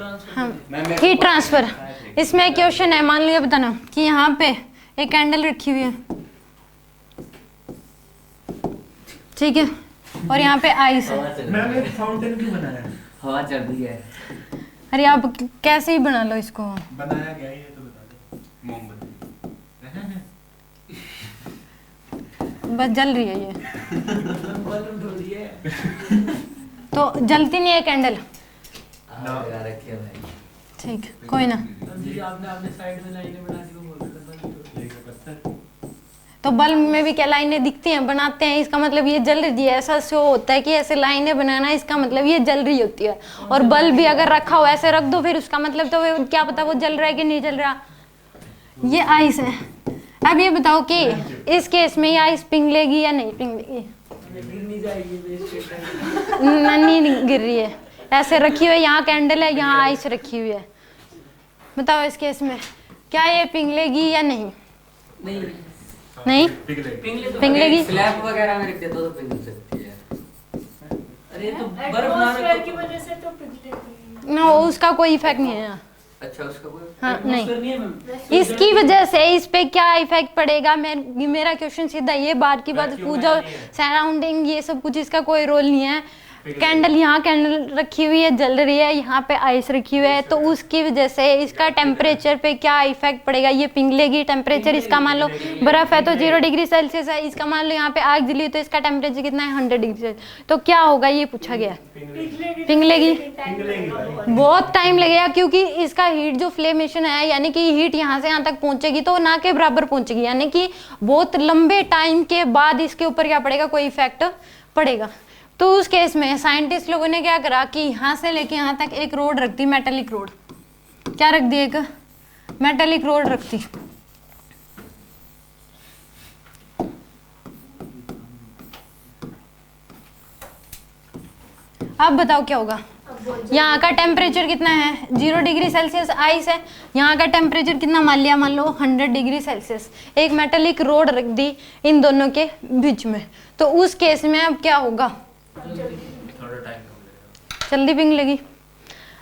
हाँ heat transfer. इसमें question है, मान लिया बताना कि यहाँ पे एक कैंडल रखी हुई है, ठीक है, और यहाँ पे आइस है। मैंने फाउंटेन क्यों बनाया है? हवा चल रही है। अरे आप कैसे ही बना लो इसको, बनाया गया है ये तो बता दो। मोमबत्ती बस जल रही है ये बल्ब थोड़ी है। तो जलती नहीं है कैंडल। लगा रखी है भाई। ठीक, कोई ना। आपने साइड में लाइनें बना दी, वो बोल रहे थे तो बल्ब में भी क्या लाइनें दिखती हैं, बनाते हैं, इसका मतलब ये जल रही है। ऐसा शो होता है कि ऐसे लाइनें बनाना, इसका मतलब ये जल रही होती है। और बल्ब भी अगर रखा हो ऐसे रख दो, फिर उसका मतलब तो क्या पता वो जल रहा है कि नहीं जल रहा। ये आइस है। अब ये बताओ कि इस केस में ये आइस पिघलेगी या नहीं पिघलेगी? नहीं गिर रही है, ऐसे रखी हुई है। यहाँ कैंडल है, यहाँ आइस रखी हुई है। बताओ इस केस में क्या ये पिघलेगी या नहीं? नहीं पिघलेगी। स्लैब वगैरह में रख दे तो पिघल सकती है। अरे तो बर्फ ना रखो की वजह से तो पिघलेगी ना, उसका कोई इफेक्ट नहीं है। अच्छा, उसका कोई हाँ नहीं, इसकी वजह से इस पे क्या इफेक्ट पड़ेगा? मेरा क्वेश्चन सीधा ये बात की बात पूछो, सराउंडिंग ये सब कुछ इसका कोई रोल नहीं है। कैंडल, यहाँ कैंडल रखी हुई है, जल रही है, यहाँ पे आइस रखी हुई है, तो उसकी वजह से इसका टेम्परेचर पे क्या इफेक्ट पड़ेगा? ये पिघलेगी। टेम्परेचर इसका मान लो बर्फ है तो 0 डिग्री सेल्सियस है, इसका मान लो यहाँ पे आग जली तो इसका टेम्परेचर कितना है? 100 डिग्री सेल्सियस। तो क्या होगा ये पूछा गया। पिघलेगी। बहुत टाइम लगेगा, क्योंकि इसका हीट जो फ्लेमेशन है, यानी कि हीट यहाँ से यहाँ तक पहुंचेगी तो ना के बराबर पहुंचेगी, यानी कि बहुत लंबे टाइम के बाद इसके ऊपर क्या पड़ेगा? कोई इफेक्ट पड़ेगा। तो उस केस में साइंटिस्ट लोगों ने क्या करा कि यहाँ से लेके यहाँ तक एक रोड रख दी, मेटेलिक रोड। क्या रख दी? एक मेटेलिक रोड रख दी। अब बताओ क्या होगा। यहाँ का टेम्परेचर कितना है? 0 डिग्री सेल्सियस आइस है। यहाँ का टेम्परेचर कितना मान लिया? मान लो 100 डिग्री सेल्सियस। एक मेटेलिक रोड रख दी इन दोनों के बीच में। तो उस केस में अब क्या होगा? जल्दी पिघलेगी।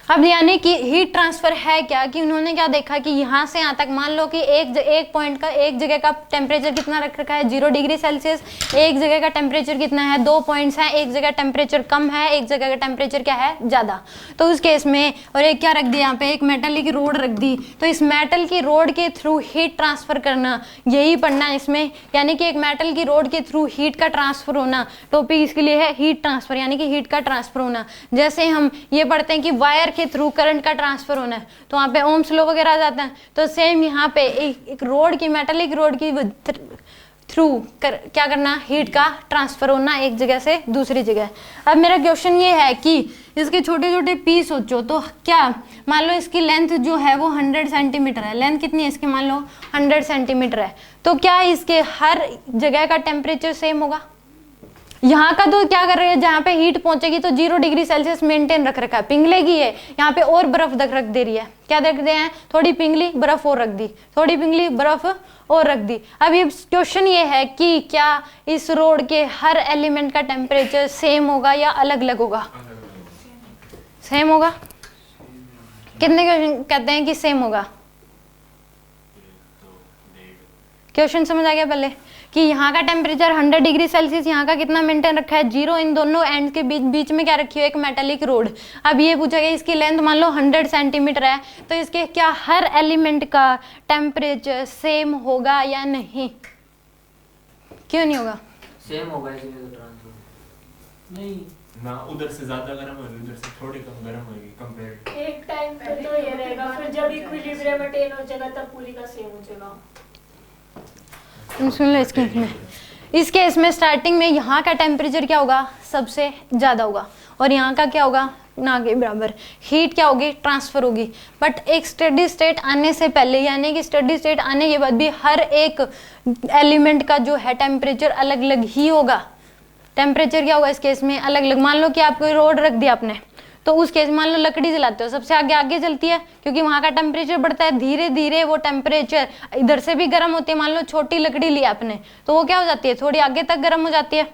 अब यानी कि हीट ट्रांसफर है क्या कि उन्होंने क्या देखा कि यहाँ से यहाँ तक मान लो कि एक पॉइंट का, एक जगह का टेम्परेचर कितना रख रखा है? 0 डिग्री सेल्सियस। एक जगह का टेम्परेचर कितना है? 2 पॉइंट्स हैं, एक जगह टेम्परेचर कम है, एक जगह का टेम्परेचर क्या है? ज़्यादा। तो उस केस में, और एक क्या रख दिया यहाँ पे? एक मेटल की रोड रख दी। तो इस मेटल की रोड के थ्रू हीट ट्रांसफर करना, यही पढ़ना है इसमें। यानी कि एक मेटल की रोड के थ्रू हीट का ट्रांसफर होना, टॉपिक इसके लिए है हीट ट्रांसफर, यानी कि हीट का ट्रांसफर होना। जैसे हम ये पढ़ते हैं कि वायर के थ्रू करंट का ट्रांसफर होना है, तो वहाँ पे ओम्स लॉ वगैरह आ जाता है। तो सेम यहाँ पे एक रोड की, मेटालिक रोड की थ्रू क्या करना? हीट का ट्रांसफर होना एक जगह से दूसरी जगह। अब मेरा क्वेश्चन ये है कि इसके छोटे छोटे पीस सोचो, तो क्या मान लो इसकी लेंथ जो है वो 100 सेंटीमीटर है। लेंथ कितनी है इसकी? मान लो 100 सेंटीमीटर है। तो क्या इसके हर जगह का टेम्परेचर सेम होगा? यहाँ का तो क्या कर रहे हैं, जहाँ पे हीट पहुंचेगी तो 0 डिग्री सेल्सियस मेंटेन रख रखा है, पिघलेगी है। यहाँ पे और बर्फ रख दे रही है। क्या देख रहे हैं? थोड़ी पिघली, बर्फ और रख दी, थोड़ी पिघली, बर्फ और रख दी। अब ये क्वेश्चन ये है कि क्या इस रोड के हर एलिमेंट का टेम्परेचर सेम होगा या अलग अलग होगा? सेम होगा। कितने क्वेश्चन कहते हैं कि सेम होगा? क्वेश्चन समझ आ गया पहले कि यहाँ का टेम्परेचर 100 डिग्री सेल्सियस, यहाँ का कितना मेंटेन रखा है? 0। इन दोनों एंड के बीच में क्या रखी है? एक मेटालिक रोड। अब ये पूछा गया इसकी लेंथ मान लो 100 सेंटीमीटर है, तो इसके क्या हर एलिमेंट का टेम्परेचर सेम होगा या नहीं? क्यों नहीं होगा? सेम होगा, इसलिए तो ट्रांसफर नहीं ना, उधर से ज्यादा गर्म होगी, उधर से थोड़ी कम गर्म होगी कंपेयर। एक टाइम पे तो ये रहेगा, फिर जब इक्विलिब्रियम अटेन हो जाएगा तब पूरी का सेम हो जाएगा। सुन लो इस केस में स्टार्टिंग में यहाँ का टेम्परेचर क्या होगा? सबसे ज़्यादा होगा, और यहाँ का क्या होगा? ना के बराबर। हीट क्या होगी? ट्रांसफर होगी। बट एक स्टेडी स्टेट आने से पहले, यानी कि स्टेडी स्टेट आने के बाद भी हर एक एलिमेंट का जो है टेम्परेचर अलग अलग ही होगा। टेम्परेचर क्या होगा इस केस में? अलग अलग। मान लो कि आपको रोड रख दिया आपने, तो उस केस में मान लो लकड़ी जलाते हो, सबसे आगे आगे जलती है, क्योंकि वहाँ का टेम्परेचर बढ़ता है। धीरे धीरे वो टेम्परेचर इधर से भी गर्म होती है। मान लो छोटी लकड़ी ली आपने, तो वो क्या हो जाती है? थोड़ी आगे तक गर्म हो जाती है।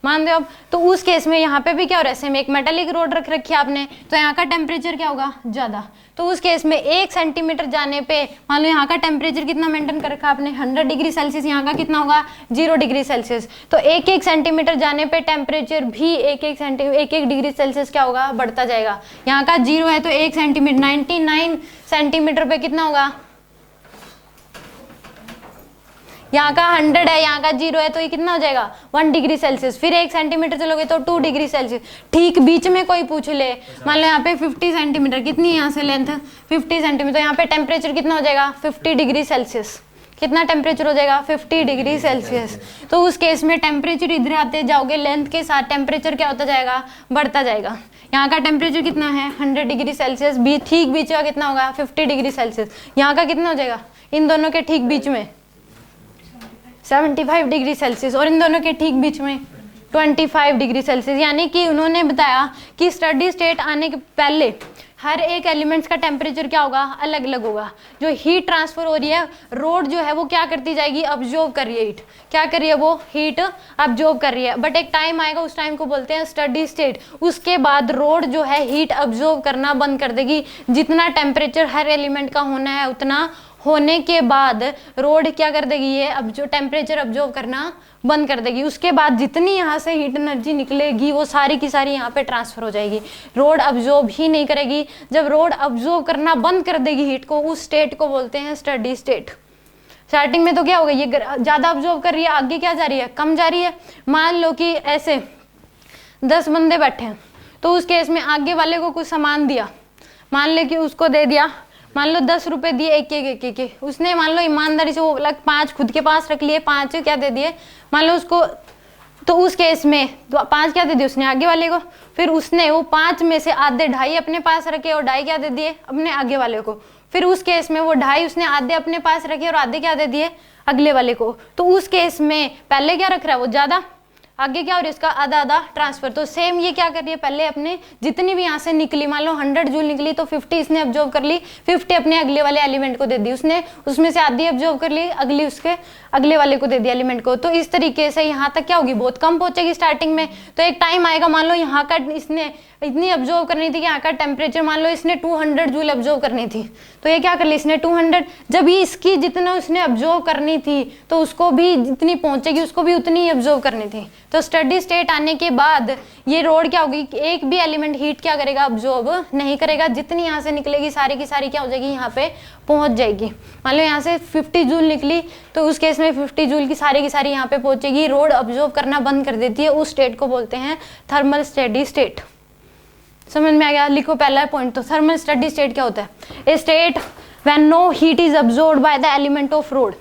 मान दो अब, तो उस केस में यहाँ पे भी क्या हो रहा है, सेम एक मेटालिक रोड रख रखी है आपने, तो यहाँ का टेम्परेचर क्या होगा, ज़्यादा। तो उस केस में 1 सेंटीमीटर जाने पे मान लो यहाँ का टेम्परेचर कितना मेंटेन कर रखा आपने, 100 डिग्री सेल्सियस, यहाँ का कितना होगा 0 डिग्री सेल्सियस। तो 1-1 सेंटीमीटर जाने पे टेम्परेचर भी 1-1 डिग्री सेल्सियस क्या होगा, बढ़ता जाएगा। यहाँ का 0 है तो 1 सेंटीमीटर 99 सेंटीमीटर पे कितना होगा, यहाँ का 100 है, यहाँ का 0 है, तो ये कितना हो जाएगा 1 डिग्री सेल्सियस। फिर 1 सेंटीमीटर चलोगे तो 2 डिग्री सेल्सियस। ठीक बीच में कोई पूछ ले, मान लो यहाँ पे 50 सेंटीमीटर, कितनी है यहाँ से लेंथ 50 सेंटीमीटर, तो यहाँ पे टेम्परेचर कितना हो जाएगा 50 डिग्री सेल्सियस। कितना टेम्परेचर हो जाएगा 50 डिग्री सेल्सियस। तो उस केस में टेम्परेचर इधर आते जाओगे, लेंथ के साथ टेम्परेचर क्या होता जाएगा, बढ़ता जाएगा। यहाँ का टेम्परेचर कितना है 100 डिग्री सेल्सियस, ठीक बीच का कितना होगा 50 डिग्री सेल्सियस। यहाँ का कितना हो जाएगा इन दोनों के ठीक बीच में 75 डिग्री सेल्सियस, और इन दोनों के ठीक बीच में 25 डिग्री सेल्सियस। यानी कि उन्होंने बताया कि स्टडी स्टेट आने के पहले हर एक एलिमेंट्स का टेम्परेचर क्या होगा, अलग अलग होगा। जो हीट ट्रांसफर हो रही है, रोड जो है वो क्या करती जाएगी, अब्जॉर्ब कर रही है हीट, क्या कर रही है वो हीट अब्जॉर्ब कर रही है। बट एक टाइम आएगा, उस टाइम को बोलते हैं स्टडी स्टेट। उसके बाद रोड जो है हीट अब्जॉर्ब करना बंद कर देगी। जितना टेम्परेचर हर एलिमेंट का होना है उतना होने के बाद रोड क्या कर देगी, ये अब जो टेम्परेचर अब्जॉर्ब करना बंद कर देगी। उसके बाद जितनी यहाँ से हीट एनर्जी निकलेगी वो सारी की सारी यहाँ पे ट्रांसफर हो जाएगी। रोड अब्जॉर्ब ही नहीं करेगी। जब रोड अब्जॉर्ब करना बंद कर देगी हीट को, उस स्टेट को बोलते हैं स्टडी स्टेट। स्टार्टिंग में तो क्या होगा, ये ज़्यादा अब्जॉर्ब कर रही है, आगे क्या जा रही है, कम जा रही है। मान लो कि ऐसे 10 बंदे बैठे हैं, तो उस केस में आगे वाले को कुछ सामान दिया, मान ले कि उसको दे दिया, मान लो 10 रुपए दिए एक उसने, मान लो ईमानदारी से वो 5 खुद के पास रख लिए, 5 क्या दे दिए मान लो उसको। तो उस केस में 5 क्या दे दिए उसने आगे वाले को, फिर उसने वो 5 में से आधे 2.5 अपने पास रखे और 2.5 क्या दे दिए अपने आगे वाले को। फिर उस केस में वो 2.5 उसने आधे अपने पास रखे और आधे क्या दे दिए अगले वाले को। तो उस केस में पहले क्या रख रहा है वो ज़्यादा, आगे क्या हो रहा है इसका आधा आधा ट्रांसफर। तो सेम ये क्या कर रही है, पहले अपने जितनी भी यहाँ से निकली, मान लो 100 जूल निकली तो 50 इसने अब्जॉर्ब कर ली, 50 अपने अगले वाले एलिमेंट को दे दी उसने, उसमें से आधी अब्जॉर्ब कर ली, अगली उसके अगले वाले को दे दिया एलिमेंट को। तो इस तरीके से यहाँ तक क्या होगी, बहुत कम पहुंचेगी स्टार्टिंग में। तो एक टाइम आएगा, मान लो यहाँ का इसने इतनी अब्जॉर्ब करनी थी कि यहाँ का टेम्परेचर मान लो इसने 200 जूल अब्जॉर्ब करनी थी, तो ये क्या कर ली इसने 200। जब ये इसकी जितना उसने अब्जॉर्ब करनी थी तो उसको भी जितनी पहुंचेगी उसको भी उतनी ही अब्जॉर्ब करनी थी। तो स्टडी स्टेट आने के बाद ये रोड क्या होगी, एक भी एलिमेंट हीट क्या करेगा, अब्जॉर्ब नहीं करेगा। जितनी यहाँ से निकलेगी सारी की सारी क्या हो जाएगी, यहाँ पे पहुंच जाएगी। मान लो यहाँ से 50 जूल निकली तो उस केस में 50 जूल की सारी यहाँ पे पहुंचेगी। रोड अब्जॉर्ब करना बंद कर देती है, उस स्टेट को बोलते हैं थर्मल स्टेडी स्टेट। समझ में आ गया, लिखो पहला पॉइंट। तो थर्मल स्टेडी स्टेट क्या होता है, a state when no heat is absorbed by the element of road.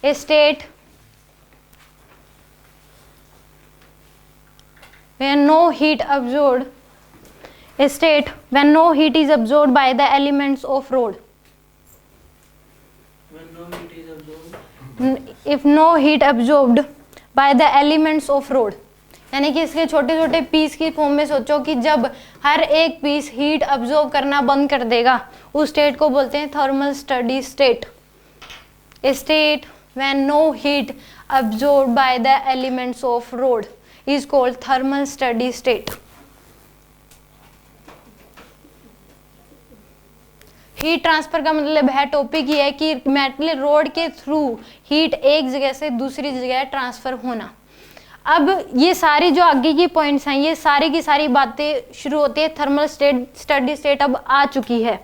A state when no heat absorbed, a state when no heat is absorbed by the elements of road. When no heat is absorbed, if no heat absorbed by the elements of road, यानी कि इसके छोटे छोटे piece की form में सोचो कि जब हर एक पीस हीट अब्जॉर्ब करना बंद कर देगा, उस स्टेट को बोलते हैं thermal steady state. A state when no heat absorbed by the elements of road is called thermal steady state. Heat transfer का मतलब है, टॉपिक ये है कि मेटल रोड के थ्रू हीट एक जगह से दूसरी जगह ट्रांसफर होना। अब ये सारी जो आगे की पॉइंट्स हैं, ये सारी की सारी बातें शुरू होती है थर्मल स्टेडी स्टेट अब आ चुकी है।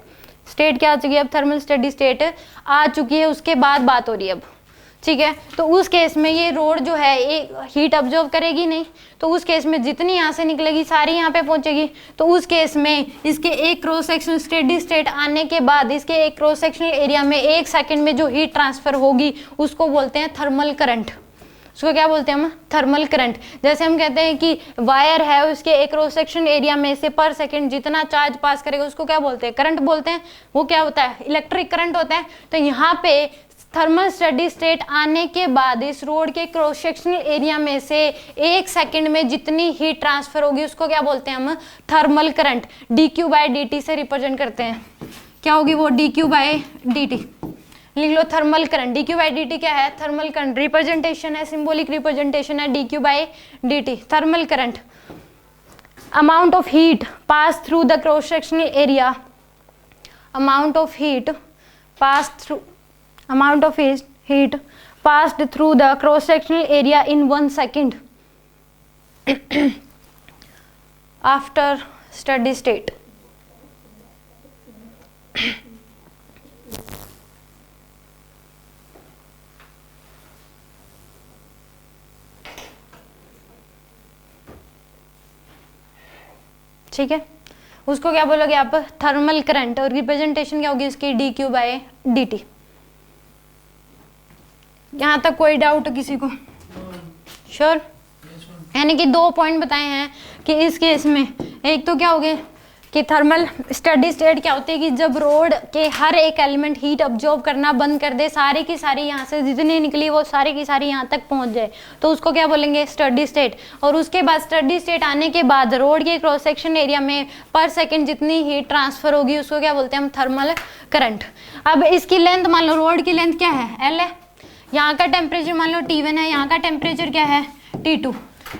स्टेट क्या आ चुकी है, अब थर्मल स्टेडी स्टेट आ चुकी है, उसके बाद बात हो रही है अब, ठीक है। तो उस केस में ये रोड जो है एक हीट अब्जॉर्ब करेगी नहीं, तो उस केस में जितनी यहाँ से निकलेगी सारी यहाँ पे पहुंचेगी। तो उस केस में इसके एक क्रॉस सेक्शन स्टेडी स्टेट आने के बाद इसके एक क्रॉस सेक्शनल एरिया में 1 सेकंड में जो हीट ट्रांसफर होगी उसको बोलते हैं थर्मल करंट। उसको क्या बोलते हैं हम, थर्मल करंट। जैसे हम कहते हैं कि वायर है, उसके एक क्रॉस सेक्शन एरिया में से पर सेकंड जितना चार्ज पास करेगा उसको क्या बोलते हैं, करंट बोलते हैं। वो क्या होता है, इलेक्ट्रिक करंट होता है। तो यहाँ पे थर्मल स्टेडी स्टेट आने के बाद इस रोड के क्रॉस सेक्शनल एरिया में से 1 सेकंड में जितनी हीट ट्रांसफर होगी उसको क्या बोलते हैं हम, थर्मल करंट। dq/dt से रिप्रेजेंट करते हैं। क्या होगी वो, dq/dt। लिख लो thermal current, D Q by D t क्या है, थर्मल करंट, रिप्रेजेंटेशन है, सिंबॉलिक रिप्रेजेंटेशन है D Q by D T, thermal current. Amount of heat pass through the cross sectional area, amount of heat passed through the cross sectional area in 1 second after steady state। ठीक है, उसको क्या बोलोगे आप, thermal current, और representation क्या होगी इसकी, D Q by D T. यहाँ तक कोई डाउट किसी को? श्योर? यानी कि 2 पॉइंट बताए हैं कि इस केस में एक तो क्या हो गए कि थर्मल स्टेडी स्टेट क्या होती है कि जब रोड के हर एक एलिमेंट हीट अब्जॉर्ब करना बंद कर दे, सारी की सारी यहाँ से जितनी निकली वो सारी की सारी यहाँ तक पहुँच जाए, तो उसको क्या बोलेंगे, स्टेडी स्टेट। और उसके बाद स्टेडी स्टेट आने के बाद रोड के क्रॉस सेक्शन एरिया में पर सेकंड जितनी हीट ट्रांसफर होगी उसको क्या बोलते हैं हम, थर्मल करंट। अब इसकी लेंथ मान लो, रोड की लेंथ क्या है, एल है, यहाँ का टेम्परेचर मान लो T1 है, यहाँ का टेम्परेचर क्या है, T2,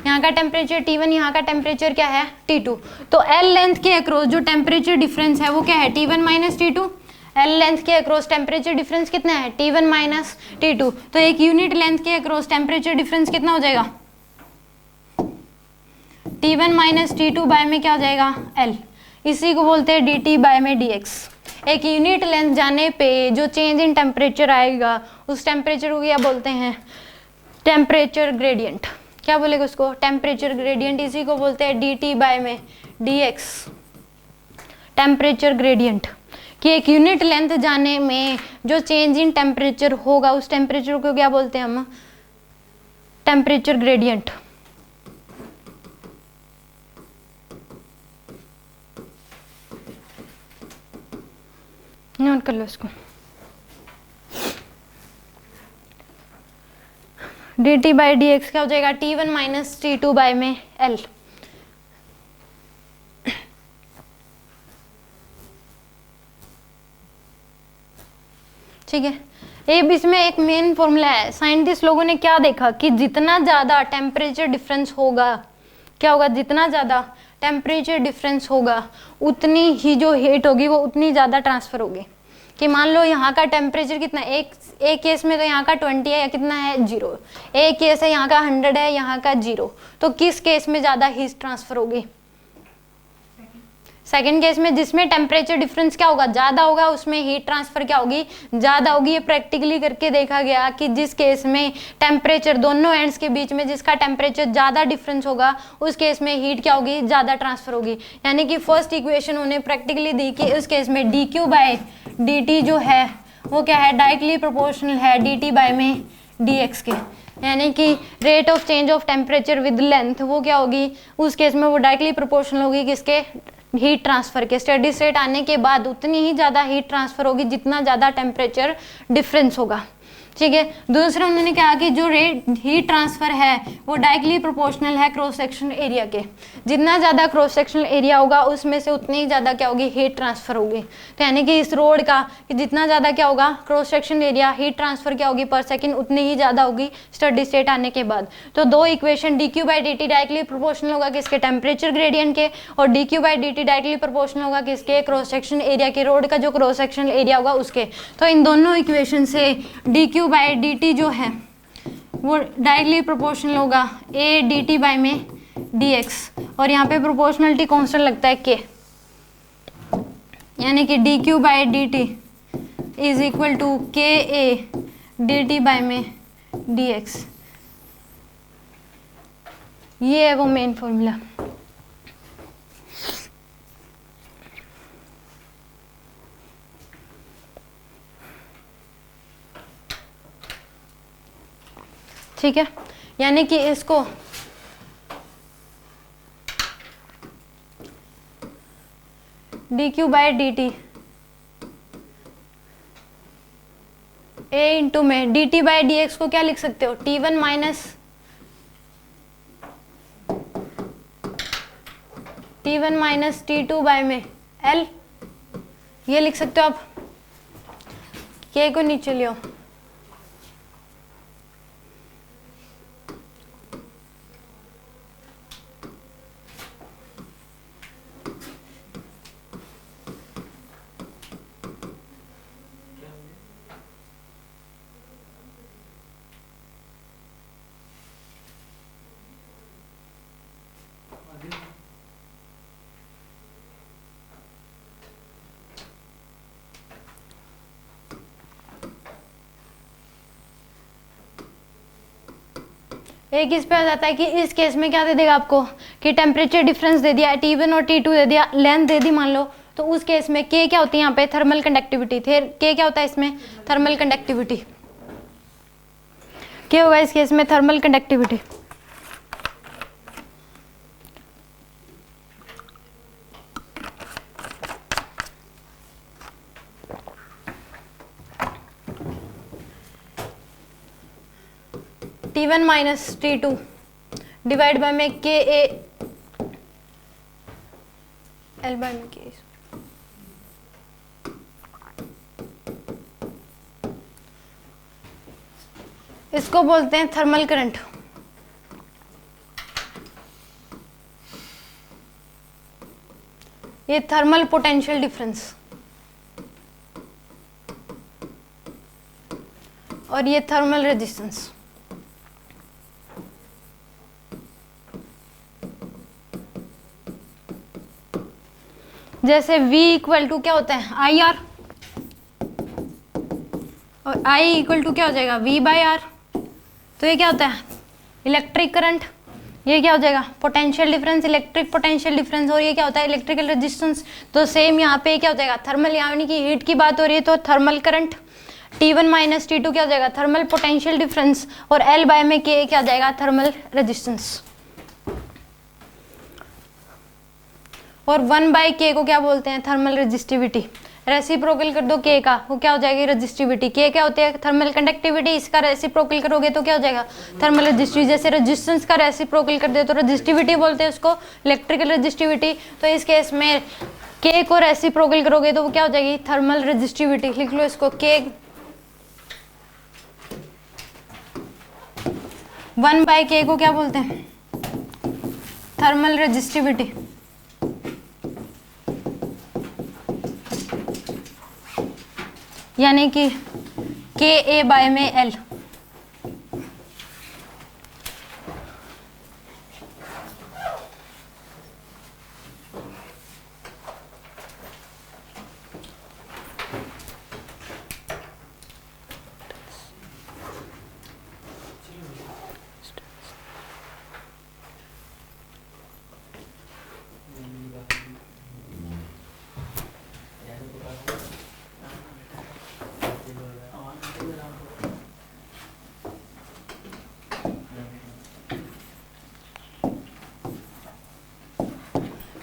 यहाँ का टेम्परेचर T1, यहाँ का टेम्परेचर क्या है, T2। तो L लेंथ के अक्रॉस जो टेम्परेचर डिफरेंस है वो क्या है, T1 minus T2। L length के अक्रॉस टेम्परेचर डिफरेंस कितना है, T1 माइनस T2। तो एक यूनिट लेंथ के अक्रॉस टेम्परेचर डिफरेंस कितना हो जाएगा, T1 माइनस T2 बाय में क्या हो जाएगा, L। इसी को बोलते हैं dt बाय में dx। एक यूनिट लेंथ जाने पे जो चेंज इन टेम्परेचर आएगा उस टेम्परेचर को क्या बोलते हैं, टेम्परेचर ग्रेडियंट। क्या बोलेगा उसको, टेम्परेचर ग्रेडियंट। इसी को बोलते हैं dt बाय में dx, टेम्परेचर ग्रेडियंट। कि एक यूनिट लेंथ जाने में जो चेंज इन टेम्परेचर होगा उस टेम्परेचर को क्या बोलते हैं हम, टेम्परेचर ग्रेडियंट। नोट कर लो इसको, dt बाई डी एक्स क्या हो जाएगा, T1 माइनस T2 बाय में L। ठीक है, अब इसमें एक मेन फॉर्मूला है। साइंटिस्ट लोगों ने क्या देखा कि जितना ज़्यादा टेम्परेचर डिफरेंस होगा, क्या होगा, जितना ज़्यादा टेम्परेचर डिफरेंस होगा उतनी ही जो हीट होगी वो उतनी ज़्यादा ट्रांसफ़र होगी। कि मान लो यहाँ का टेम्परेचर कितना है, एक केस में तो यहाँ का 20 है या कितना है, 0। एक केस है यहाँ का 100 है, यहाँ का 0। तो किस केस में ज़्यादा हीट ट्रांसफ़र होगी, सेकेंड केस में, जिसमें टेम्परेचर डिफरेंस क्या होगा, ज़्यादा होगा, उसमें हीट ट्रांसफर क्या होगी, ज़्यादा होगी। ये प्रैक्टिकली करके देखा गया कि जिस केस में टेम्परेचर दोनों एंड्स के बीच में जिसका टेम्परेचर ज़्यादा डिफरेंस होगा उस केस में हीट क्या होगी, ज़्यादा ट्रांसफर होगी। यानी कि फर्स्ट इक्वेशन उन्हें प्रैक्टिकली दी कि इस केस में D Q by D T जो है वो क्या है, डायरेक्टली प्रोपोर्शनल है डी टी बाय में डी एक्स के। यानी कि rate of change of temperature with length वो क्या होगी, उस केस में वो डायरेक्टली प्रोपोर्शनल होगी किसके, हीट ट्रांसफर के। स्टेडी स्टेट आने के बाद उतनी ही ज़्यादा हीट ट्रांसफर होगी जितना ज़्यादा टेम्परेचर डिफरेंस होगा। ठीक है, दूसरा उन्होंने कहा कि जो रेट हीट ट्रांसफर है वो डायरेक्टली प्रोपोर्शनल है क्रॉस सेक्शनल एरिया के। जितना ज़्यादा क्रॉस सेक्शनल एरिया होगा उसमें से उतनी ही ज़्यादा क्या होगी, हीट ट्रांसफर होगी। तो यानी कि इस रोड का कि जितना ज़्यादा क्या होगा cross sectional area, heat transfer क्या होगी पर सेकंड उतनी ही ज़्यादा होगी स्टेडी स्टेट आने के बाद। तो दो equation D Q by D T directly proportional होगा किसके, टेम्परेचर ग्रेडियंट के, और D Q by D T directly proportional होगा किसके, क्रॉस सेक्शनल एरिया के, रोड का जो क्रॉस सेक्शनल एरिया होगा उसके। तो इन दोनों इक्वेशन से D Q by D T जो है वो डायरेक्टली प्रोपोर्शनल होगा ए डी टी बाई में डी एक्स, और यहाँ पे प्रोपोर्शनलिटी कांस्टेंट लगता है के, यानी कि D Q by D T is equal to K A D T by में डी एक्स। ये है वो मेन फॉर्मूला। ठीक है, यानी कि इसको d Q by D t a into में d T by d x को क्या लिख सकते हो, T1 minus T1 minus T2 by में L, ये लिख सकते हो आप। के को नीचे लियो। एक इस पे आ जाता है कि इस केस में क्या दे देगा आपको कि टेम्परेचर डिफरेंस दे दिया, T1 और T2 दे दिया, लेंथ दे दी मान लो, तो उस केस में K क्या होती है यहाँ पे, थर्मल कंडक्टिविटी। फिर K क्या होता है इसमें, थर्मल कंडक्टिविटी। क्या होगा इस केस में, thermal conductivity. T1 minus T2 divide by में Ka L बाय में K। इसको बोलते हैं थर्मल करंट। ये थर्मल पोटेंशियल डिफरेंस और ये थर्मल रेजिस्टेंस। जैसे V इक्वल टू क्या होता है, IR, और I इक्वल टू क्या हो जाएगा, V बाई R। तो ये क्या होता है, इलेक्ट्रिक करंट। ये क्या हो जाएगा, potential difference, electric potential difference. और ये क्या होता है, इलेक्ट्रिकल रेजिस्टेंस। तो सेम यहाँ पे क्या हो जाएगा, थर्मल, यानी कि हीट की बात हो रही है तो thermal current. T1 minus T2 क्या हो जाएगा, थर्मल पोटेंशियल डिफरेंस, और L बाय में K क्या हो जाएगा, थर्मल रेजिस्टेंस। और 1 बाई K को क्या बोलते हैं, थर्मल रेजिस्टिविटी। रेसिप्रोकल कर दो K का, वो क्या हो जाएगी, रेजिस्टिविटी। K क्या होती है, थर्मल कंडक्टिविटी। इसका रेसिप्रोकल करोगे तो क्या हो जाएगा, थर्मल रेजिस्टिविटी। जैसे रेजिस्टेंस का रेसिप्रोकल कर दे तो रेजिस्टिविटी बोलते हैं उसको, इलेक्ट्रिकल रेजिस्टिविटी। तो इस केस में K को रेसिप्रोकल करोगे तो वो क्या हो जाएगी, थर्मल रेजिस्टिविटी। लिख लो इसको, K 1 बाई K को क्या बोलते हैं, थर्मल रेजिस्टिविटी। यानी कि Ka बाय में L।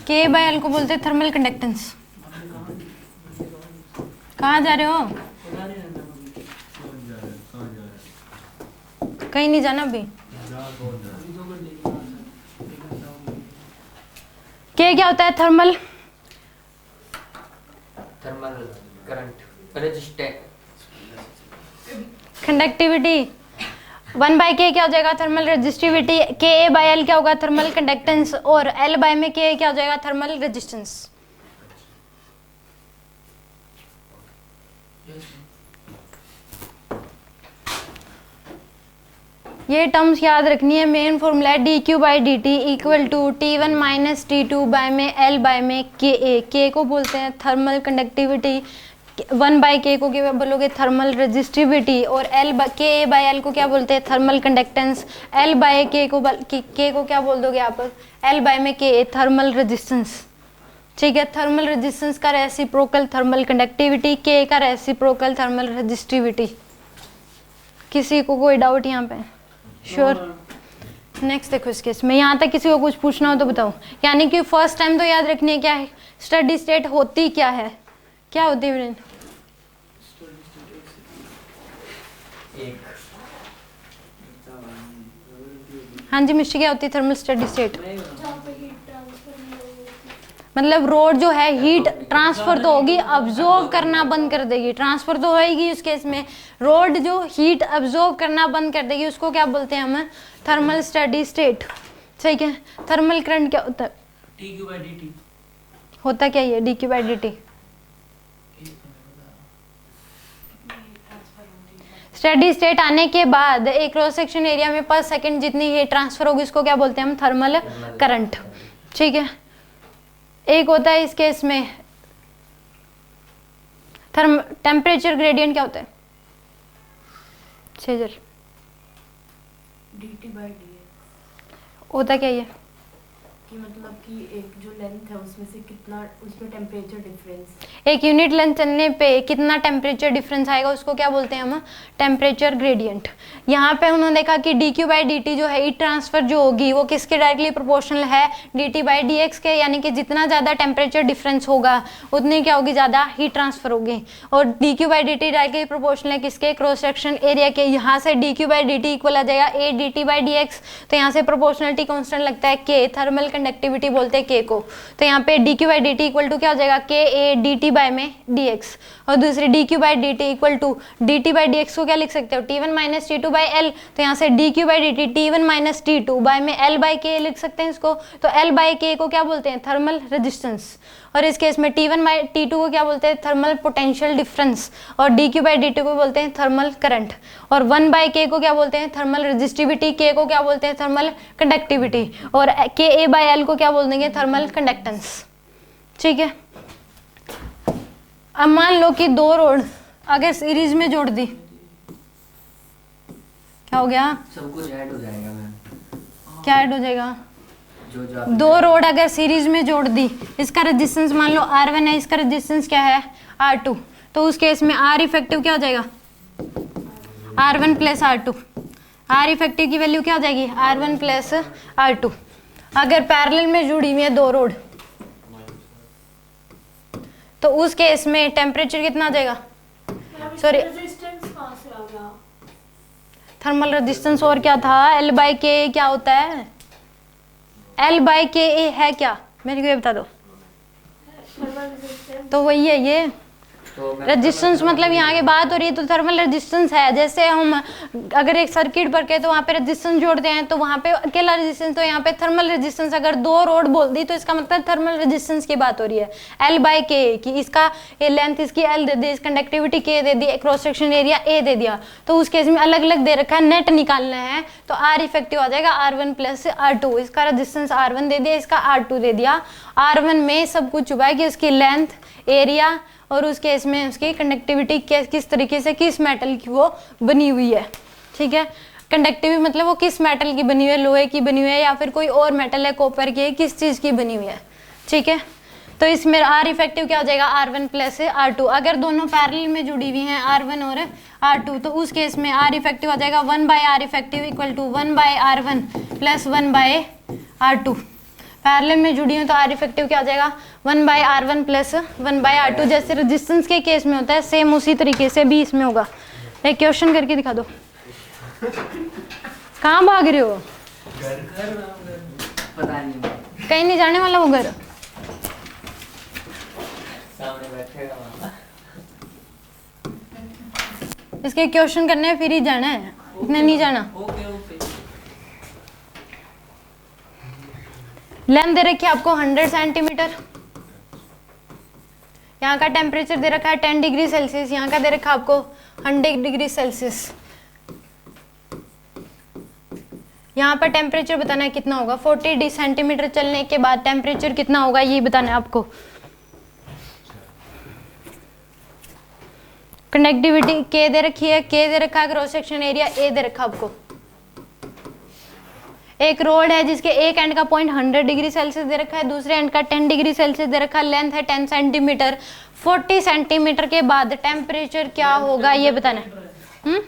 K बाय L को बोलते हैं थर्मल कंडक्टेंस। कहाँ जा रहे हो, कहीं नहीं जाना अभी। K क्या होता है, thermal current, conductivity. 1 by K क्या हो जाएगा, thermal resistivity. Ka by L क्या होगा, थर्मल कंडक्टेंस, और L बाय में K क्या हो जाएगा, थर्मल रेजिस्टेंस। ये टर्म्स याद रखनी है। मेन फॉर्मूला है dq by dt equal to T1 minus T2 by में L बाय में Ka। K को बोलते हैं थर्मल कंडक्टिविटी, 1 बाई K को क्या बोलोगे, थर्मल रेजिस्टिविटी, और Ka बाय L को क्या बोलते हैं, thermal conductance. L by K को क्या बोल दोगे आप, L बाय में Ka, थर्मल रेजिस्टेंस। ठीक है, थर्मल रेजिस्टेंस का रेसिप्रोकल थर्मल कंडक्टिविटी, K का रेसिप्रोकल थर्मल रेजिस्टिविटी। किसी को कोई डाउट यहाँ पे, श्योर? नेक्स्ट देखो इस केस में, यहाँ तक किसी को कुछ पूछना हो तो बताओ। यानी कि फर्स्ट टाइम तो याद रखनी है क्या है, स्टडी स्टेट होती क्या है, क्या होती है ब्रेन? हाँ जी मिस्टर, क्या होती है थर्मल स्टडी स्टेट? मतलब रोड जो है हीट ट्रांसफर तो होगी, अब्जॉर्व करना बंद कर देगी। ट्रांसफर तो होएगी उस केस में, रोड जो हीट अब्जॉर्व करना बंद कर देगी उसको क्या बोलते हैं हम? Thermal steady state. ठीक है। थर्मल करंट क्या होता है? dQ/dt। होता क्या ये dQ/dt? स्टेडी स्टेट आने के बाद एक क्रॉस सेक्शन एरिया में पर सेकंड जितनी हीट ट्रांसफर होगी उसको क्या बोलते हैं हम? Thermal current. ठीक है। एक होता है इस केस में टेम्परेचर ग्रेडियंट क्या होता है? छेजर dt/dx होता क्या ये? कि मतलब कि एक जो लेंथ है उसमें से कितना, उसमें टेम्परेचर डिफरेंस, एक यूनिट लेंथ चलने पे कितना टेम्परेचर डिफरेंस आएगा उसको क्या बोलते हैं हम? Temperature gradient. यहाँ पे उन्होंने देखा कि dQ/dt जो है हीट ट्रांसफर जो होगी वो किसके डायरेक्टली प्रोपोर्शनल है? dt/dx के, यानी कि जितना ज़्यादा टेम्परेचर डिफरेंस होगा उतनी क्या होगी? ज़्यादा हीट ट्रांसफर होगी। और dQ/dt डायरेक्टली प्रोपोर्शनल है किसके? क्रॉस सेक्शन एरिया के। यहाँ से dQ/dt इक्वल आ जाएगा a dt/dx, तो यहाँ से प्रोपोर्शनलिटी कॉन्स्टेंट लगता है k, थर्मल कंडक्टिविटी बोलते हैं k को। तो यहाँ पे dQ/dt इक्वल टू क्या हो जाएगा? k a dt बाय में dx। और दूसरी dQ/dt इक्वल टू dt/dx को क्या लिख सकते हो? t1 minus T two by L. तो यहाँ से dQ/dt t1 minus T two by में l बाई के लिख सकते हैं इसको। तो l बाई के को क्या बोलते हैं? Thermal resistance. और इस केस में t1 बाई t2 को क्या बोलते हैं? Thermal potential difference. और dQ/dt को बोलते हैं थर्मल करंट। और 1 बाई के को क्या बोलते हैं? Thermal resistivity. k को क्या बोलते हैं? Thermal conductivity. और k a बाई एल को क्या बोल देंगे? Thermal conductance. ठीक है। अब मान लो कि दो रोड अगर सीरीज में जोड़ दी, क्या हो गया? सब कुछ ऐड हो जाएगा मैम। क्या ऐड हो जाएगा? जो जो दो रोड अगर सीरीज में जोड़ दी, इसका रेजिस्टेंस मान लो R1 है, इसका रेजिस्टेंस क्या है? R2। तो उस केस में R इफेक्टिव क्या हो जाएगा? R1 plus R2। R effective की वैल्यू क्या हो जाएगी? R1 plus R2। अगर पैरेलल में जुड़ी हुई है दो रोड तो उस केस में टेम्परेचर कितना आ जाएगा? सॉरी, रेजिस्टेंस कहाँ से आ गया? थर्मल रेजिस्टेंस और क्या था? L बाई के क्या होता है? L बाई के ए है क्या? मेरे को ये बता दो। थर्मल रेजिस्टेंस तो वही है ये तो मैं रेजिस्टेंस, मतलब यहाँ की बात हो रही है तो थर्मल रेजिस्टेंस है। जैसे हम अगर एक सर्किट पर के तो वहाँ पे रेजिस्टेंस जोड़ते हैं तो वहाँ पे अकेला रेजिस्टेंस, तो यहाँ पे थर्मल रेजिस्टेंस अगर दो रोड बोल दी तो इसका मतलब थर्मल रेजिस्टेंस की बात हो रही है। L बाई के की इसका ये लेंथ इसकी L दे दी, इस conductivity K they the, cross section area A दे दिया। तो उस केस में अलग अलग दे रखा है, नेट निकालना है तो R इफेक्टिव आ जाएगा R1 प्लस R2। इसका रेजिस्टेंस R1 दे दिया, इसका R2 दे दिया। R1 में सब कुछ छुपा है कि उसकी लेंथ, एरिया और उस केस में उसकी कंडक्टिविटी किस तरीके से, किस मेटल की वो बनी हुई है। ठीक है। कंडक्टिविटी मतलब वो किस मेटल की बनी हुई है, लोहे की बनी हुई है या फिर कोई और मेटल है, कॉपर की, किस चीज़ की बनी हुई है। ठीक है। तो इसमें R इफेक्टिव क्या हो जाएगा? R1 plus R2। अगर दोनों पैरेलल में जुड़ी हुई हैं R1 और R2 तो उस केस में R इफेक्टिव आ जाएगा 1 by R effective equal to 1 by R1 plus 1 by R2। Parallel में जुड़ी हूँ तो R इफेक्टिव क्या आ जाएगा? 1 by R1 plus 1 by R2। जैसे रेजिस्टेंस के केस में होता है सेम उसी तरीके से भी इसमें होगा। एक क्वेश्चन करके दिखा दो। कहाँ भाग रहे हो? पता नहीं कहीं नहीं जाने वाला वो घर? सामने बैठेगा वहाँ। इसके क्वेश्चन करने हैं फिर ही जाना है, इतने नहीं जाना। ओके। लेंथ दे रखी है आपको 100 सेंटीमीटर। यहाँ का टेम्परेचर दे रखा है 10 डिग्री सेल्सियस, यहाँ का दे रखा है आपको 100 डिग्री सेल्सियस। यहाँ पर टेम्परेचर बताना है कितना होगा। 40 सेंटीमीटर चलने के बाद टेम्परेचर कितना होगा ये बताना है आपको। कंडक्टिविटी K दे रखी है, K दे रखा है, क्रॉस सेक्शन एरिया A दे रखा आपको। एक रोड है जिसके एक एंड का पॉइंट 100 डिग्री सेल्सियस दे रखा है, दूसरे एंड का 10 डिग्री सेल्सियस दे रखा है, लेंथ है 10 सेंटीमीटर। 40 सेंटीमीटर के बाद टेम्परेचर क्या होगा ये बताना है।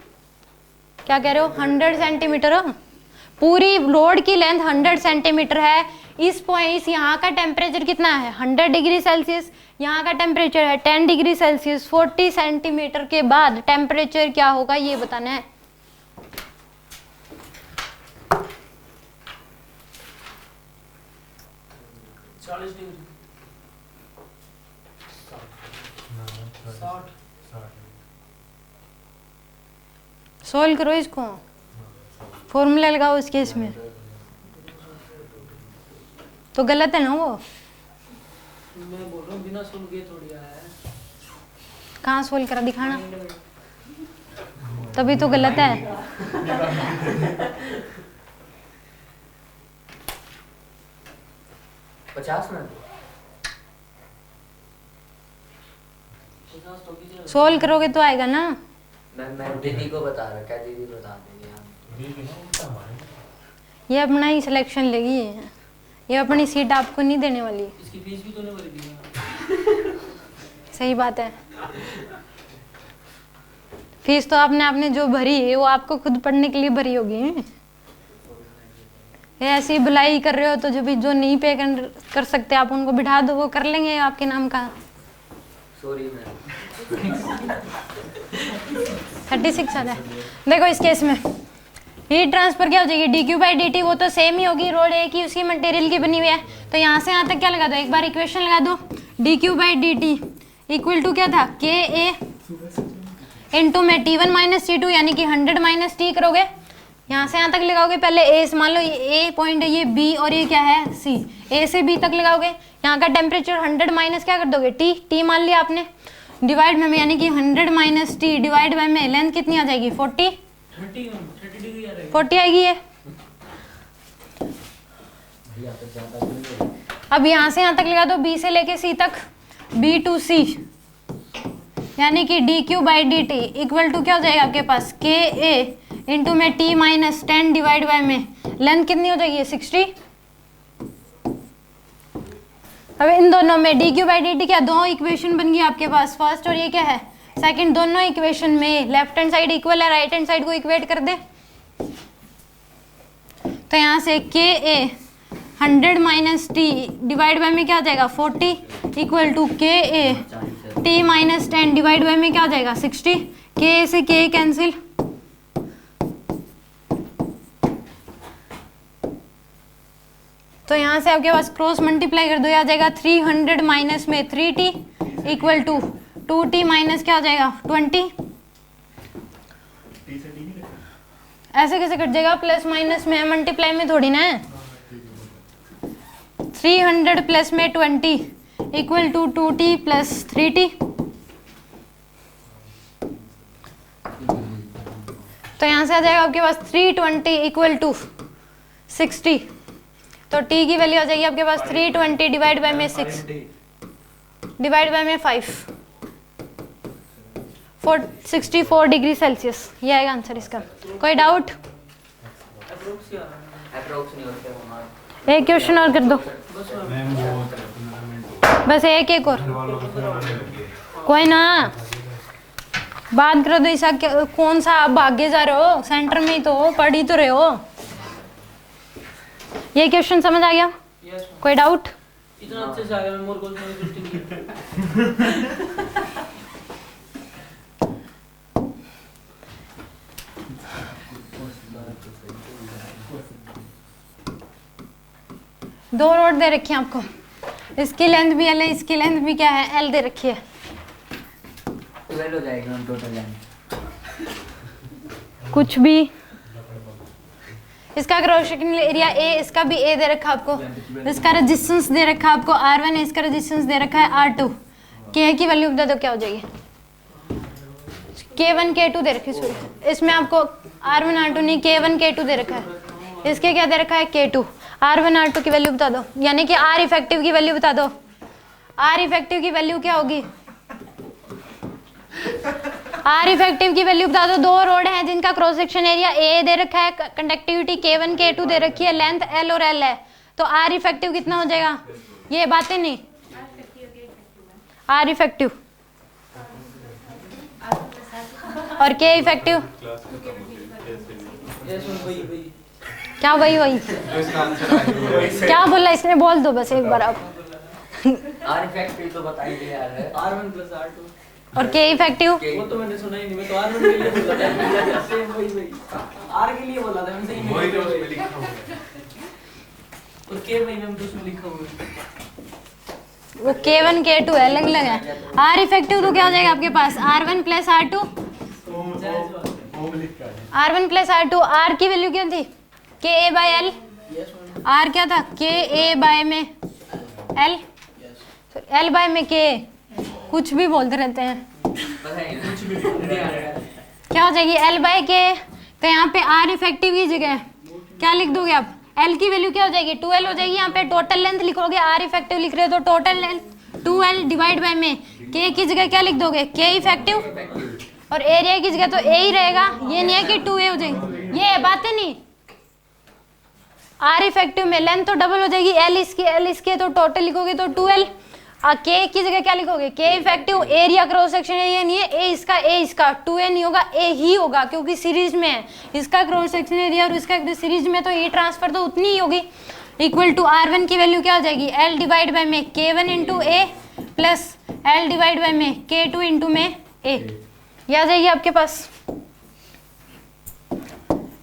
क्या कह रहे हो? 100 सेंटीमीटर। पूरी रोड की लेंथ 100 सेंटीमीटर है। इस पॉइंट यहाँ का टेम्परेचर कितना है? 100 डिग्री सेल्सियस। यहाँ का टेम्परेचर है 10 डिग्री सेल्सियस। 40 सेंटीमीटर के बाद टेम्परेचर क्या होगा ये बताना है। सोल्व करो इसको, फॉर्मूला लगाओ इस केस में। तो गलत है ना वो? मैं बोल रहा हूँ बिना सोल्व किए थोड़ी आया है। कहाँ सोल्व करा दिखाना, तभी तो गलत है। 50 में सोल्व करोगे तो आएगा ना। मैं दीदी को बता रहा, क्या दीदी बता देंगे हम। ये अपना ही सिलेक्शन लेगी, ये अपनी सीट आपको नहीं देने वाली। इसकी फीस भी तो नहीं भरी दी। सही बात है, फीस तो आपने जो भरी है वो आपको खुद पढ़ने के लिए भरी होगी। ये ऐसी भलाई कर रहे हो तो जो नहीं पे कर सकते आप उनको बिठा दो, वो कर लेंगे आपके नाम का। Sorry ma'am. 36 आता है। देखो इस केस में हीट ट्रांसफर क्या हो जाएगी, D Q by D T, वो तो सेम ही होगी, रोड एक ही उसी मटेरियल की बनी हुई है। तो यहाँ से यहाँ तक क्या लगा दो, एक बार इक्वेशन लगा दो, d Q by D t equal to क्या था, के ए इंटू में T1 माइनस T2, यानी कि 100 माइनस टी करोगे। यहाँ से यहाँ तक लगाओगे, पहले ए मान लो ये ए पॉइंट है, ये बी और ये क्या है सी, ए से बी तक लगाओगे। यहाँ का टेम्परेचर 100 माइनस क्या कर दोगे टी मान लिया आपने, डिवाइड में यानी कि 100 माइनस टी डिवाइड बाय में लेंथ कितनी आ जाएगी 40 आएगी ये। अब यहाँ से यहाँ तक लगा दो, बी से लेके सी तक, बी टू सी, यानी कि D Q by D t equal to क्या हो जाएगा आपके पास, के ए इंटू में टी माइनस 10 डिवाइड बाय में लेंथ कितनी हो जाएगी 60। अब इन दोनों में D Q by D t क्या, दो इक्वेशन बन गई आपके पास, फर्स्ट और ये क्या है सेकंड। दोनों इक्वेशन में लेफ्ट हैंड साइड इक्वल है, राइट हैंड साइड को इक्वेट कर दे। तो यहाँ से के ए 100 माइनस टी डिवाइड बाय में क्या आ जाएगा 40 equal to K A T minus 10 divide by में क्या आ जाएगा 60। के ए से के कैंसिल, तो यहाँ से आपके पास क्रॉस मल्टीप्लाई कर दो, आ जाएगा 300 माइनस में 3t equal to 2t minus क्या आ जाएगा 20। ऐसे कैसे कट जाएगा, प्लस माइनस में, मल्टीप्लाई में थोड़ी ना है। 300 प्लस में 20 equal to 2t plus 3t। तो यहाँ से आ जाएगा आपके पास 320 इक्वल टू 60। तो t की वैल्यू आ जाएगी आपके पास 320 डिवाइड बाय में 6 डिवाइड बाय में 5 64 डिग्री सेल्सियस। ये आएगा आंसर इसका। कोई डाउट? एक क्वेश्चन और कर दो, बस एक और, कोई ना बात करो। तो ऐसा कौन सा आप भागे जा रहे हो, सेंटर में ही तो हो, पढ़ ही तो रहे हो। ये क्वेश्चन समझ आ गया? कोई डाउट? इतना अच्छे से आ गया, मैं मोर गोल में कुछ नहीं। दो रोड दे रखी है आपको, इसकी लेंथ भी एल है, इसकी लेंथ भी क्या है एल दे रखी है। 12 हो जाएगी मैम टोटल लेंथ। कुछ भी, इसका क्रॉस सेक्शनल एरिया ए, इसका भी ए दे रखा आपको, इसका रेजिस्टेंस दे रखा आपको R1 है, इसका रेजिस्टेंस दे रखा है R2। के की वैल्यू बता दो क्या हो जाएगी, K1 K2 दे रखी, सॉरी इसमें आपको R1 R2 नहीं K1 K2 दे रखा है, इसके क्या दे रखा है K2। R1 R2 की वैल्यू बता दो, यानी कि R इफेक्टिव की वैल्यू बता दो। R इफेक्टिव की वैल्यू क्या होगी, R इफेक्टिव की वैल्यू बता दो। दो रोड हैं जिनका क्रॉस सेक्शन एरिया A दे रखा है, कंडक्टिविटी K1 K2 दे रखी है, लेंथ L और L है, तो R इफेक्टिव कितना हो जाएगा, ये बातें नहीं, R इफेक्टिव और K इफेक्टिव क्या, वही क्या बोला इसने, बोल दो बस एक बार आप। R इफेक्टिव तो बता ही दिया यार, R1 + R2 और K इफेक्टिव वो तो मैंने सुना ही नहीं, मैं तो R1 के लिए बोला था, सेम वही R के लिए बोला था मैं, सही नहीं, वही तो उसमें लिखा हुआ है, और K वही मैंने तो उसमें लिखा हुआ है। वो K1 K2 अलग अलग है। R इफेक्टिव तो क्या हो जाएगा आपके पास R1 plus R2, R1 plus R2। R की वैल्यू क्या थी KA बाय L, R क्या था KA बाय में L, तो L बाय में KA, कुछ भी बोलते रहते हैं। क्या हो जाएगी L बाय KA, तो यहाँ पे R इफेक्टिव की जगह क्या लिख दोगे आप, L की वैल्यू क्या हो जाएगी 2L हो जाएगी। यहाँ पे टोटल लेंथ लिखोगे, R इफेक्टिव लिख रहे हो तो total length 2L divide by में K की जगह क्या लिख दोगे K इफेक्टिव, और एरिया की जगह तो A ही रहेगा, ये नहीं है कि 2A हो जाएगी, ये बातें नहीं। R इफेक्टिव में लेंथ तो डबल हो जाएगी, L इसकी तो टोटल लिखोगे तो 2L, K की जगह क्या लिखोगे K effective, area cross section area नहीं है A इसका 2A नहीं होगा A ही होगा क्योंकि सीरीज में है, इसका क्रॉस सेक्शन एरिया और इसका सीरीज में तो E ट्रांसफर तो उतनी ही होगी। इक्वल टू R1 की वैल्यू क्या हो जाएगी L डिवाइड बाय में K1 into A plus L divide by में K2 इंटू में A, ये आ जाएगी आपके पास।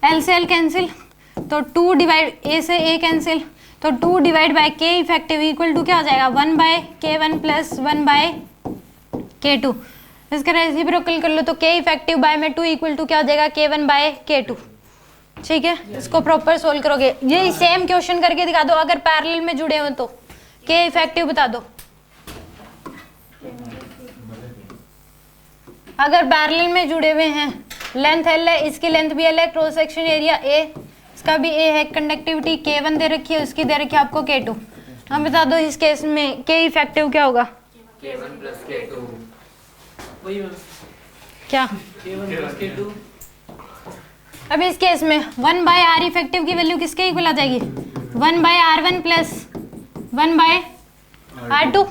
L से L कैंसिल तो 2 डिवाइड A से A कैंसिल तो 2 divide by K effective equal to क्या हो जाएगा 1 bye K1 plus 1 bye K2। इसका रेसिप्रोकल कर लो तो K इफेक्टिव बाय में 2 इक्वल टू क्या हो जाएगा K1 बाय K2। ठीक है, इसको प्रॉपर सोल्व करोगे। ये सेम क्वेश्चन करके दिखा दो, अगर पैरेलल में जुड़े हो तो K इफेक्टिव बता दो। अगर पैरेलल में जुड़े हुए हैं, लेंथ L है, इसकी लेंथ भी L है, क्रॉस सेक्शन एरिया A, इसका भी A है, कंडक्टिविटी K1 दे रखी है, उसकी दे रखी है आपको K2। हम बता दो इस केस में K इफेक्टिव क्या होगा K1 प्लस K2 वही क्या, K1 प्लस K2। अब इस केस में 1 बाय R इफेक्टिव की वैल्यू किसके इक्वल आ जाएगी 1 bye R1 plus 1 bye R2।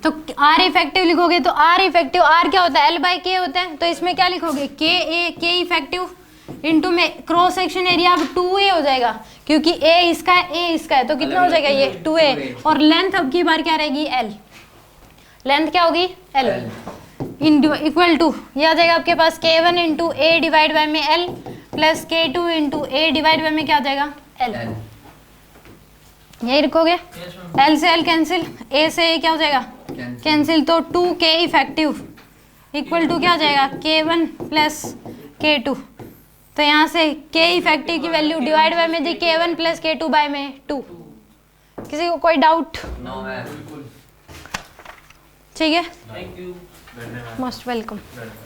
तो R इफेक्टिव लिखोगे तो R इफेक्टिव R क्या होता है L बाय K होता है, तो इसमें क्या लिखोगे K इफेक्टिव इंटू में क्रॉस सेक्शन एरिया अब 2A हो जाएगा क्योंकि A इसका है A इसका है, तो कितना हो जाएगा ये 2A, और लेंथ अब की बार क्या रहेगी L, लेंथ क्या होगी L इक्वल टू ये आ जाएगा आपके पास K1 into A divide by में L plus K2 into A divide by में क्या आ जाएगा L, यही रखोगे। L से L कैंसिल, A से A क्या हो जाएगा कैंसिल, तो 2K इफेक्टिव इक्वल टू क्या हो जाएगा K1 प्लस K2। तो यहाँ से K इफेक्टिव की वैल्यू डिवाइड बाय में दी K1 प्लस K2 बाय में 2। किसी को कोई डाउट? नो है। ठीक है, थैंक यू, मोस्ट वेलकम। धन्यवाद।